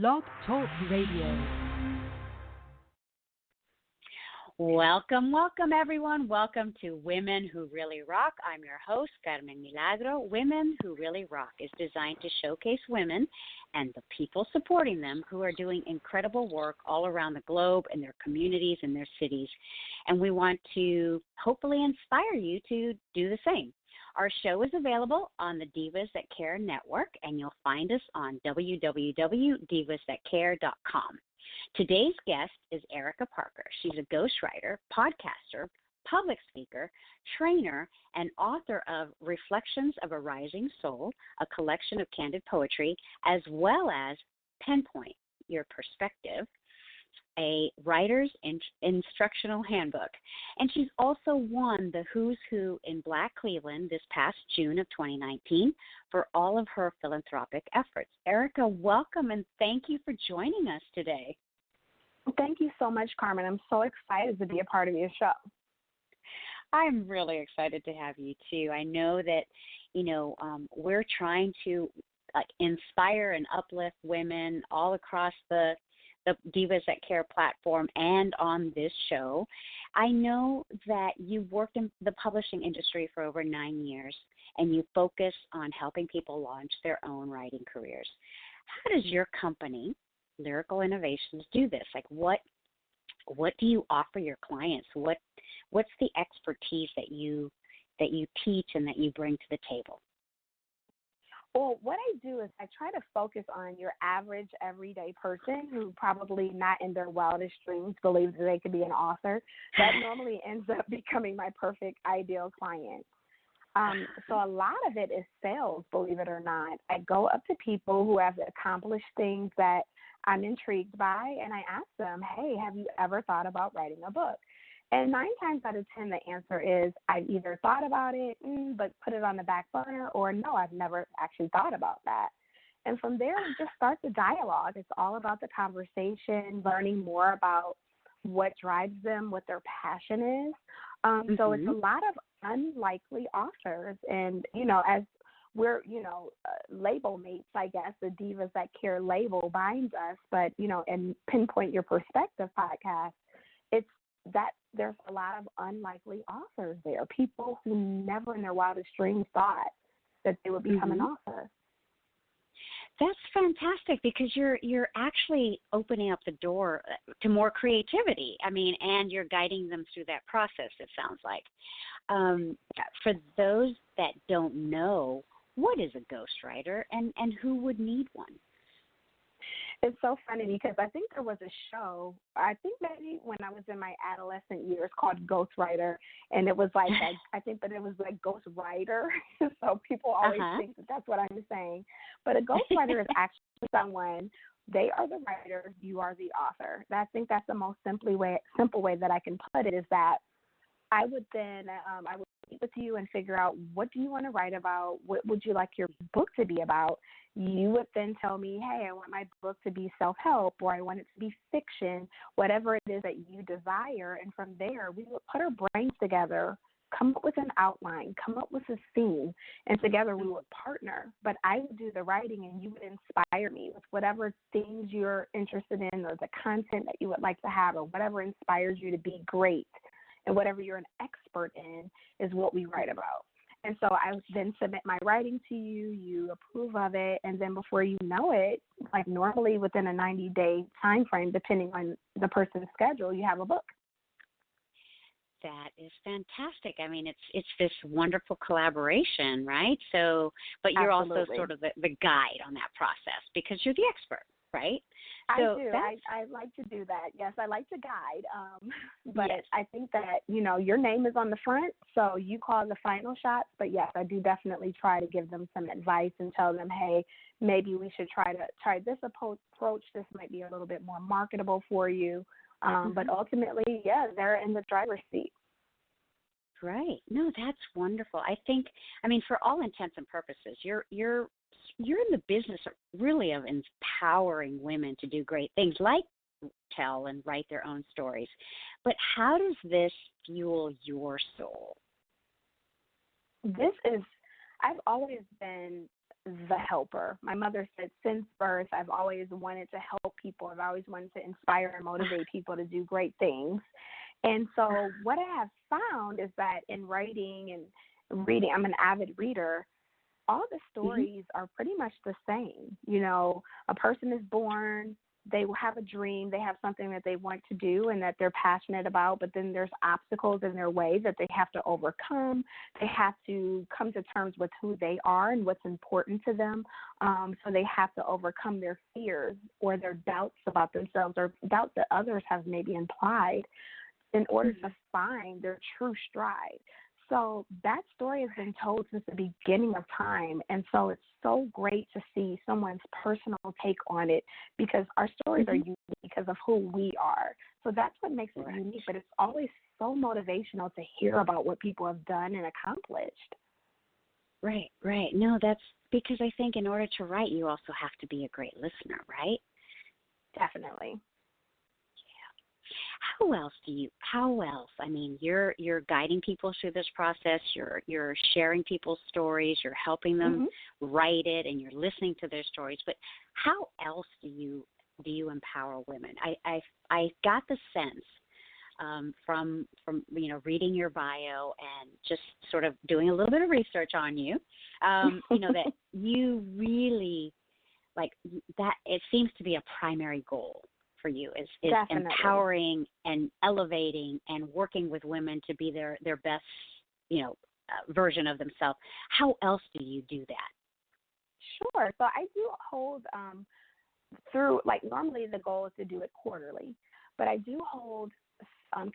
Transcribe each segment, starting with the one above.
Blog Talk Radio. Welcome, everyone. Welcome to Women Who Really Rock. I'm your host, Carmen Milagro. Women Who Really Rock is designed to showcase women and the people supporting them who are doing incredible work all around the globe in their communities and their cities. And we want to hopefully inspire you to do the same. Our show is available on the Divas That Care network, and you'll find us on www.divasthatcare.com. Today's guest is Eryka Parker. She's a ghostwriter, podcaster, public speaker, trainer, and author of Reflections of a Rising Soul, a collection of candid poetry, as well as Pinpoint Your Perspective, a writer's instructional handbook. And she's also won the Who's Who in Black Cleveland this past June of 2019 for all of her philanthropic efforts. Eryka, welcome, and thank you for joining us today. Thank you so much, Carmen. I'm so excited to be a part of your show. I'm really excited to have you, too. I know that, we're trying to inspire and uplift women all across the Divas That Care platform and on this show. I know that you've worked in the publishing industry for over 9 years, and you focus on helping people launch their own writing careers. How does your company, Lyrical Innovations, do this? What do you offer your clients? What's the expertise that you teach and that you bring to the table? Well, what I do is I try to focus on your average, everyday person who probably not in their wildest dreams believes that they could be an author. That normally ends up becoming my perfect, ideal client. So a lot of it is sales, believe it or not. I go up to people who have accomplished things that I'm intrigued by, and I ask them, hey, have you ever thought about writing a book? And 9 times out of 10, the answer is I've either thought about it, but put it on the back burner, or no, I've never actually thought about that. And from there, we just start the dialogue. It's all about the conversation, learning more about what drives them, what their passion is. So it's a lot of unlikely authors. And, as we're, label mates, I guess, the Divas That Care label binds us. But, and Pinpoint Your Perspective podcast, it's that there's a lot of unlikely authors there, people who never in their wildest dreams thought that they would become an author. That's fantastic, because you're actually opening up the door to more creativity. And you're guiding them through that process, it sounds like. For those that don't know, what is a ghostwriter and who would need one? It's so funny because I think there was a show, I think maybe when I was in my adolescent years, called Ghostwriter, and it was like, I think that it was like Ghostwriter, so people always think that that's what I'm saying. But a ghostwriter is actually someone, they are the writer, you are the author. I think that's the most simple way that I can put it, is that I would then, I would meet with you and figure out, what do you want to write about? What would you like your book to be about? You would then tell me, hey, I want my book to be self-help, or I want it to be fiction, whatever it is that you desire. And from there, we would put our brains together, come up with an outline, come up with a theme, and together we would partner. But I would do the writing, and you would inspire me with whatever things you're interested in, or the content that you would like to have, or whatever inspires you to be great. And whatever you're an expert in is what we write about. And so I then submit my writing to you, you approve of it, and then before you know it, like normally within a 90-day time frame, depending on the person's schedule, you have a book. That is fantastic. It's this wonderful collaboration, right? So, but you're Absolutely. Also sort of the guide on that process, because you're the expert, right? I do. I like to do that. Yes, I like to guide. But yes. I think that, your name is on the front, so you call the final shots. But, yes, I do definitely try to give them some advice and tell them, hey, maybe we should try this approach. This might be a little bit more marketable for you. But ultimately, they're in the driver's seat. Right. No, that's wonderful. I think, for all intents and purposes, you're in the business really of empowering women to do great things, like tell and write their own stories. But how does this fuel your soul? I've always been the helper. My mother said since birth, I've always wanted to help people. I've always wanted to inspire and motivate people to do great things. And so what I have found is that in writing and reading, I'm an avid reader, all the stories are pretty much the same. You know, a person is born, they will have a dream, they have something that they want to do and that they're passionate about, but then there's obstacles in their way that they have to overcome. They have to come to terms with who they are and what's important to them. So they have to overcome their fears or their doubts about themselves or doubts that others have maybe implied in order to find their true stride. So that story has been told since the beginning of time, and so it's so great to see someone's personal take on it because our stories are unique because of who we are. So that's what makes it unique, but it's always so motivational to hear about what people have done and accomplished. Right. No, that's because I think in order to write, you also have to be a great listener, right? Definitely. How else? I mean, you're guiding people through this process, you're sharing people's stories, you're helping them write it, and you're listening to their stories. But how else do you empower women? I got the sense from reading your bio and just sort of doing a little bit of research on you, that you really like that. It seems to be a primary goal for you is empowering and elevating and working with women to be their best, version of themselves. How else do you do that? Sure. So I do hold through, normally the goal is to do it quarterly, but I do hold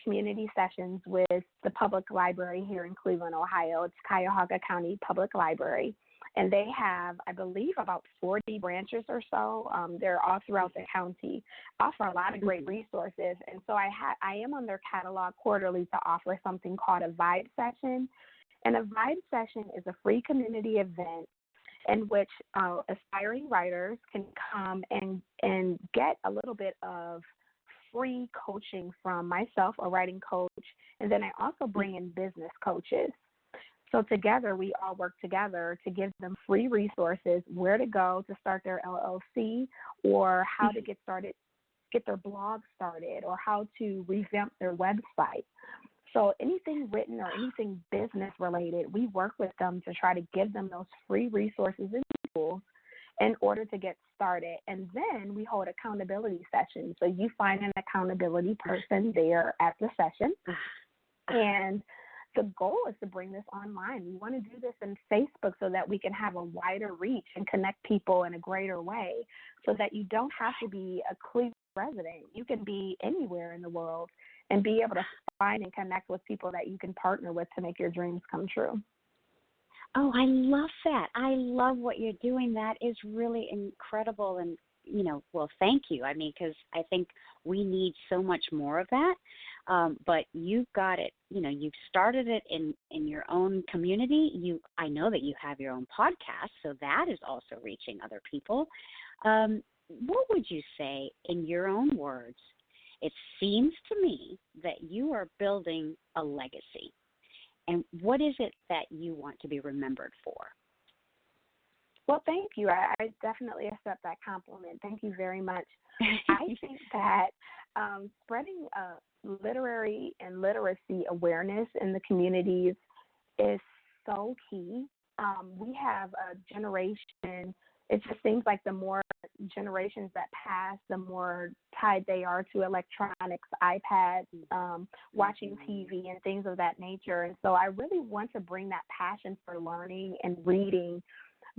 community sessions with the public library here in Cleveland, Ohio. It's Cuyahoga County Public Library. And they have, I believe, about 40 branches or so. They're all throughout the county, offer a lot of great resources. And so I am on their catalog quarterly to offer something called a Vibe Session. And a Vibe Session is a free community event in which aspiring writers can come and get a little bit of free coaching from myself, a writing coach. And then I also bring in business coaches. So together, we all work together to give them free resources, where to go to start their LLC or how to get their blog started or how to revamp their website. So anything written or anything business related, we work with them to try to give them those free resources and tools in order to get started. And then we hold accountability sessions. So you find an accountability person there at the session. And the goal is to bring this online. We want to do this in Facebook so that we can have a wider reach and connect people in a greater way so that you don't have to be a Cleveland resident. You can be anywhere in the world and be able to find and connect with people that you can partner with to make your dreams come true. Oh, I love that. I love what you're doing. That is really incredible. And, thank you. I mean, because I think we need so much more of that. But you've got it, you've started it in your own community. I know that you have your own podcast, so that is also reaching other people. What would you say, in your own words? It seems to me that you are building a legacy. And what is it that you want to be remembered for? Well, thank you. I definitely accept that compliment. Thank you very much. I think that spreading literary and literacy awareness in the communities is so key. We have a generation, it just seems like the more generations that pass, the more tied they are to electronics, iPads, watching TV and things of that nature. And so I really want to bring that passion for learning and reading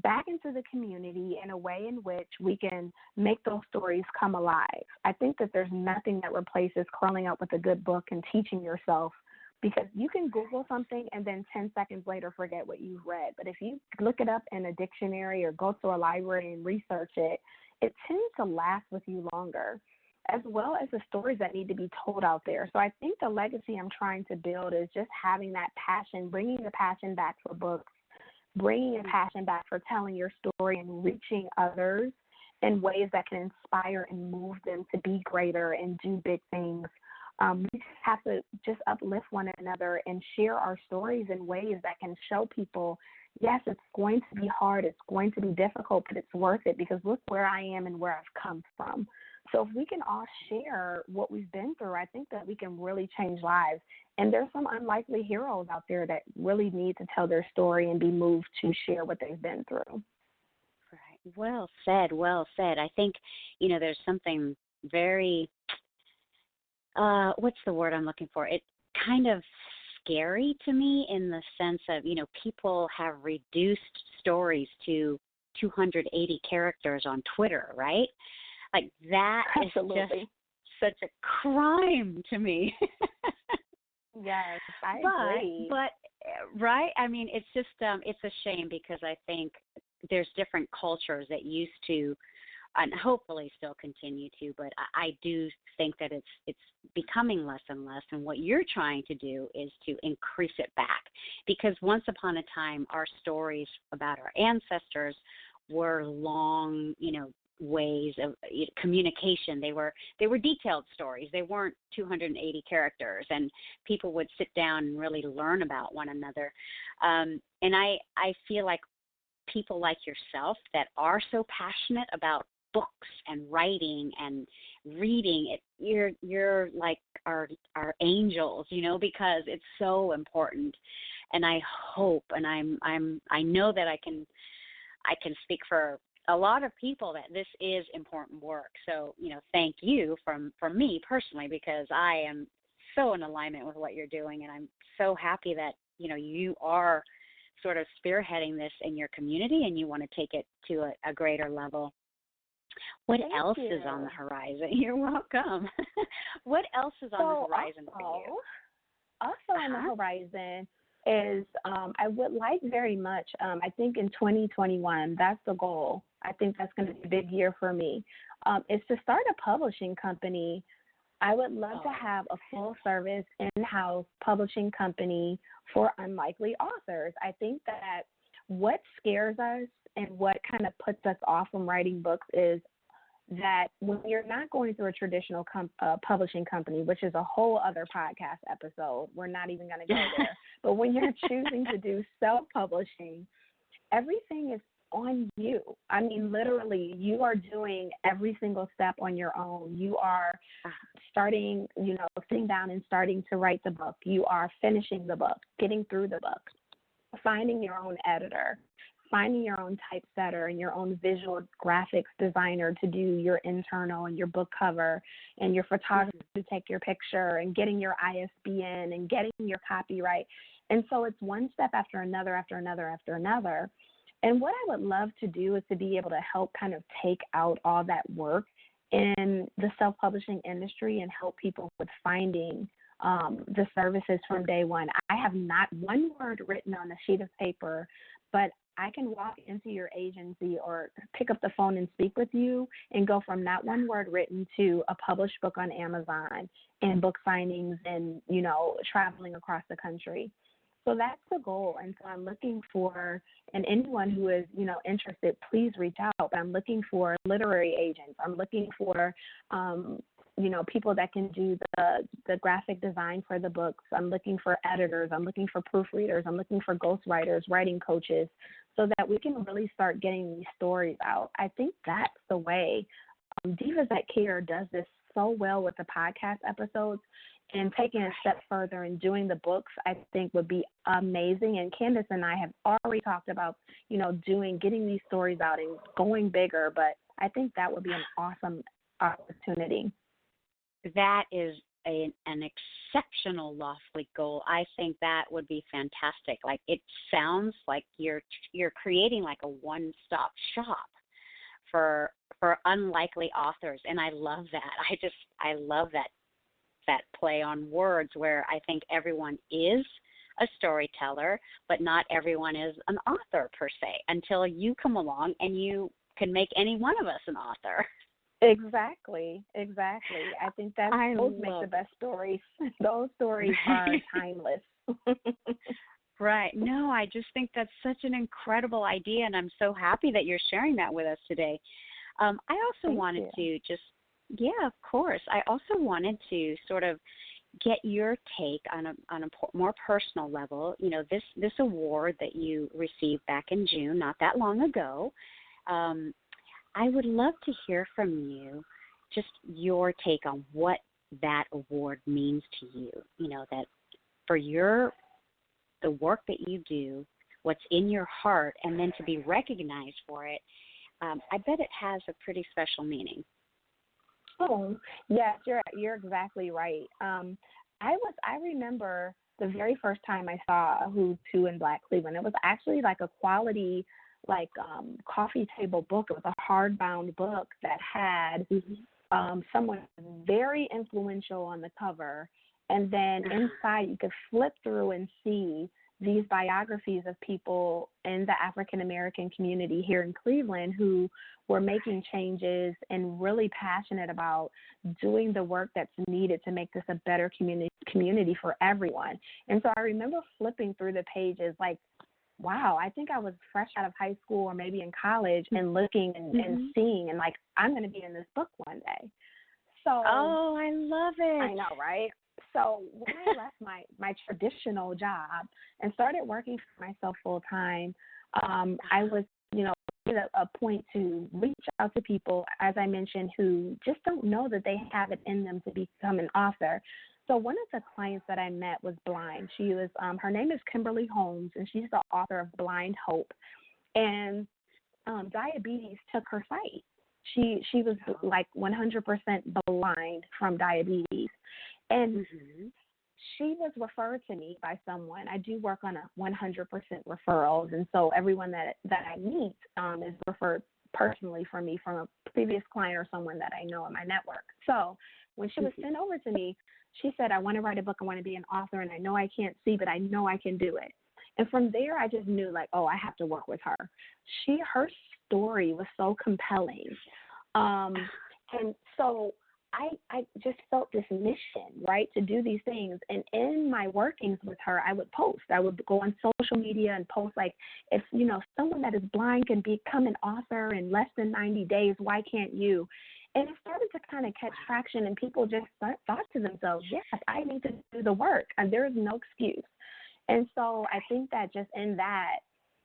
back into the community in a way in which we can make those stories come alive. I think that there's nothing that replaces curling up with a good book and teaching yourself, because you can Google something and then 10 seconds later forget what you've read. But if you look it up in a dictionary or go to a library and research it, it tends to last with you longer, as well as the stories that need to be told out there. So I think the legacy I'm trying to build is just having that passion, bringing the passion back for books, bringing a passion back for telling your story and reaching others in ways that can inspire and move them to be greater and do big things. We just have to just uplift one another and share our stories in ways that can show people yes, it's going to be hard. It's going to be difficult, but it's worth it because look where I am and where I've come from. So if we can all share what we've been through, I think that we can really change lives. And there's some unlikely heroes out there that really need to tell their story and be moved to share what they've been through. Right. Well said. Well said. I think, there's something very, what's the word I'm looking for? It kind of scary to me in the sense of, people have reduced stories to 280 characters on Twitter, right? Like that Absolutely. is just such a crime to me. Yes, I agree. But right, I mean, it's just it's a shame because I think there's different cultures that used to, and hopefully still continue to, but I do think that it's becoming less and less. And what you're trying to do is to increase it back, because once upon a time, our stories about our ancestors were long, ways of communication. They were detailed stories. They weren't 280 characters, and people would sit down and really learn about one another. And I feel like people like yourself that are so passionate about books and writing and reading, you're like our angels, because it's so important. And I hope, and I know that I can speak for a lot of people that this is important work. So, thank you from me personally, because I am so in alignment with what you're doing, and I'm so happy that, you are sort of spearheading this in your community and you want to take it to a greater level. What Thank else you. is on the horizon? You're welcome. What else is on the horizon for you? Also on the horizon is I would like very much, I think in 2021, that's the goal. I think that's going to be a big year for me, is to start a publishing company. I would love to have a full-service, in-house publishing company for unlikely authors. I think that what scares us and what kind of puts us off from writing books is that when you're not going through a traditional publishing company, which is a whole other podcast episode, we're not even going to go there, but when you're choosing to do self-publishing, everything is on you. I mean, literally, you are doing every single step on your own. You are starting, sitting down and starting to write the book. You are finishing the book, getting through the book, finding your own editor, finding your own typesetter and your own visual graphics designer to do your internal and your book cover, and your photographer to take your picture, and getting your ISBN and getting your copyright. And so it's one step after another, after another, after another. And what I would love to do is to be able to help kind of take out all that work in the self-publishing industry and help people with finding the services from day one. I have not one word written on a sheet of paper, but I can walk into your agency or pick up the phone and speak with you and go from not one word written to a published book on Amazon and book signings and, traveling across the country. So that's the goal. And so I'm looking for, and anyone who is, interested, please reach out. I'm looking for literary agents. I'm looking for, people that can do the graphic design for the books. I'm looking for editors. I'm looking for proofreaders. I'm looking for ghostwriters, writing coaches, so that we can really start getting these stories out. I think that's the way. Divas That Care does this so well with the podcast episodes, and taking a step further and doing the books, I think would be amazing. And Candace and I have already talked about, getting these stories out and going bigger, but I think that would be an awesome opportunity. That is an exceptional lofty goal. I think that would be fantastic. Like, it sounds like you're creating like a one-stop shop for unlikely authors, and I love that. I love that play on words, where I think everyone is a storyteller, but not everyone is an author per se, until you come along and you can make any one of us an author. Exactly. I think those make the best stories. Those stories are timeless. Right. No, I just think that's such an incredible idea, and I'm so happy that you're sharing that with us today. I also wanted to just, yeah, of course. I also wanted to sort of, get your take on a more personal level. You know, this award that you received back in June, not that long ago. I would love to hear from you, just your take on what that award means to you. You know, that for the work that you do, what's in your heart, and then to be recognized for it. I bet it has a pretty special meaning. Oh, yes, you're exactly right. I remember the very first time I saw Who's Who in Black Cleveland. It was actually like a quality, like coffee table book. It was a hardbound book that had someone very influential on the cover, and then inside you could flip through and see these biographies of people in the African American community here in Cleveland who were making changes and really passionate about doing the work that's needed to make this a better community for everyone. And so I remember flipping through the pages like, wow, I think I was fresh out of high school or maybe in college and looking and seeing and like, I'm going to be in this book one day. So, oh, I love it. I know, right? So when I left my traditional job and started working for myself full time, I was, at a point to reach out to people, as I mentioned, who just don't know that they have it in them to become an author. So one of the clients that I met was blind. She was, her name is Kimberly Holmes, and she's the author of Blind Hope. And diabetes took her sight. She was like 100% blind from diabetes. And she was referred to me by someone. I do work on a 100% referrals, and so everyone that I meet is referred personally from me from a previous client or someone that I know in my network. So when she was sent over to me, she said, I want to write a book, I want to be an author, and I know I can't see, but I know I can do it. And from there, I just knew, like, oh, I have to work with her. Her story was so compelling. And so I just felt this mission, right, to do these things. And in my workings with her, I would post. I would go on social media and post, like, if, someone that is blind can become an author in less than 90 days, why can't you? And it started to kind of catch traction, and people just thought to themselves, yes, I need to do the work, and there is no excuse. And so I think that just in that,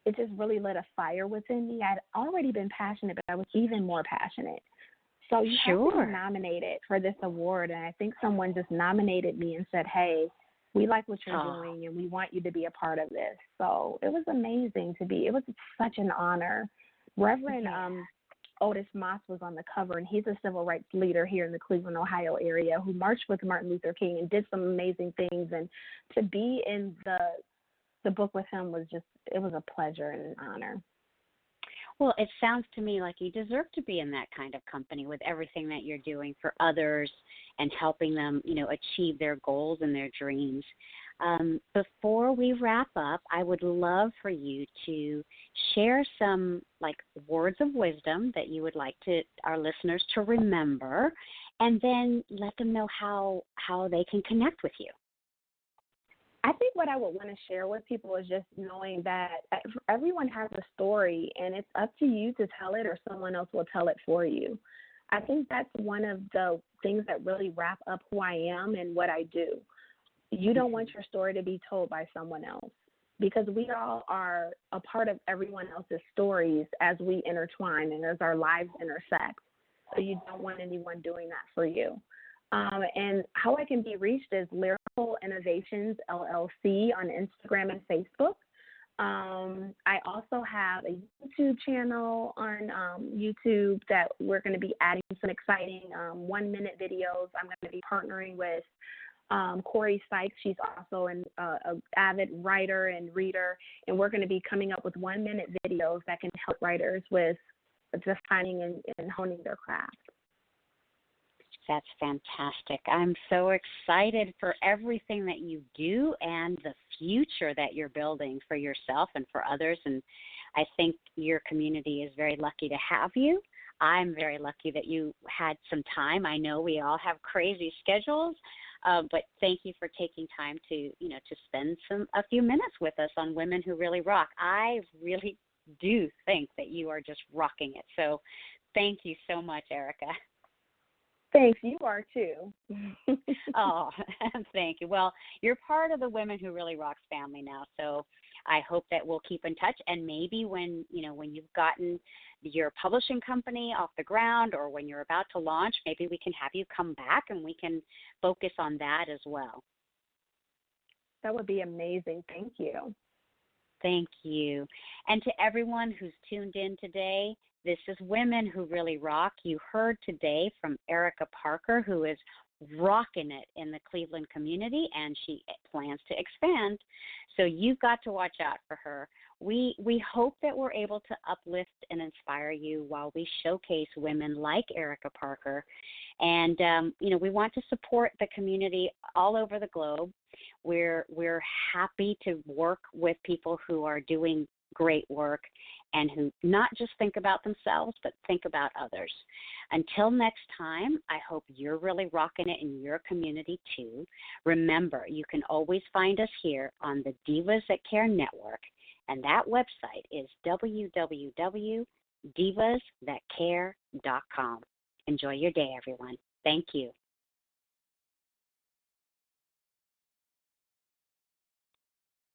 it just really lit a fire within me. I'd already been passionate, but I was even more passionate. So you have to be nominated for this award, and I think someone just nominated me and said, hey, we like what you're doing, and we want you to be a part of this. So it was amazing it was such an honor. Reverend Otis Moss was on the cover, and he's a civil rights leader here in the Cleveland, Ohio area who marched with Martin Luther King and did some amazing things. And to be in the book with him was it was a pleasure and an honor. Well, it sounds to me like you deserve to be in that kind of company with everything that you're doing for others and helping them, achieve their goals and their dreams. Before we wrap up, I would love for you to share some words of wisdom that you would like our listeners to remember, and then let them know how they can connect with you. I think what I would want to share with people is just knowing that everyone has a story, and it's up to you to tell it, or someone else will tell it for you. I think that's one of the things that really wrap up who I am and what I do. You don't want your story to be told by someone else, because we all are a part of everyone else's stories as we intertwine and as our lives intersect. So you don't want anyone doing that for you. And how I can be reached is Lyrical Innovations LLC on Instagram and Facebook. I also have a YouTube channel on YouTube that we're going to be adding some exciting 1-minute videos. I'm going to be partnering with Corey Sykes. She's also an avid writer and reader, and we're going to be coming up with 1-minute videos that can help writers with defining and honing their craft. That's fantastic. I'm so excited for everything that you do and the future that you're building for yourself and for others. And I think your community is very lucky to have you. I'm very lucky that you had some time. I know we all have crazy schedules, but thank you for taking time to spend a few minutes with us on Women Who Really Rock. I really do think that you are just rocking it. So thank you so much, Eryka. Thanks. You are too. Oh, thank you. Well, you're part of the Women Who Really Rocks family now, so I hope that we'll keep in touch. And maybe when you've gotten your publishing company off the ground, or when you're about to launch, maybe we can have you come back and we can focus on that as well. That would be amazing. Thank you. Thank you. And to everyone who's tuned in today, this is Women Who Really Rock. You heard today from Eryka Parker, who is rocking it in the Cleveland community, and she plans to expand. So you've got to watch out for her. We hope that we're able to uplift and inspire you while we showcase women like Eryka Parker. And, we want to support the community all over the globe. We're happy to work with people who are doing great work and who not just think about themselves, but think about others. Until next time, I hope you're really rocking it in your community too. Remember, you can always find us here on the Divas That Care Network, and that website is www.divasthatcare.com. Enjoy your day, everyone. Thank you.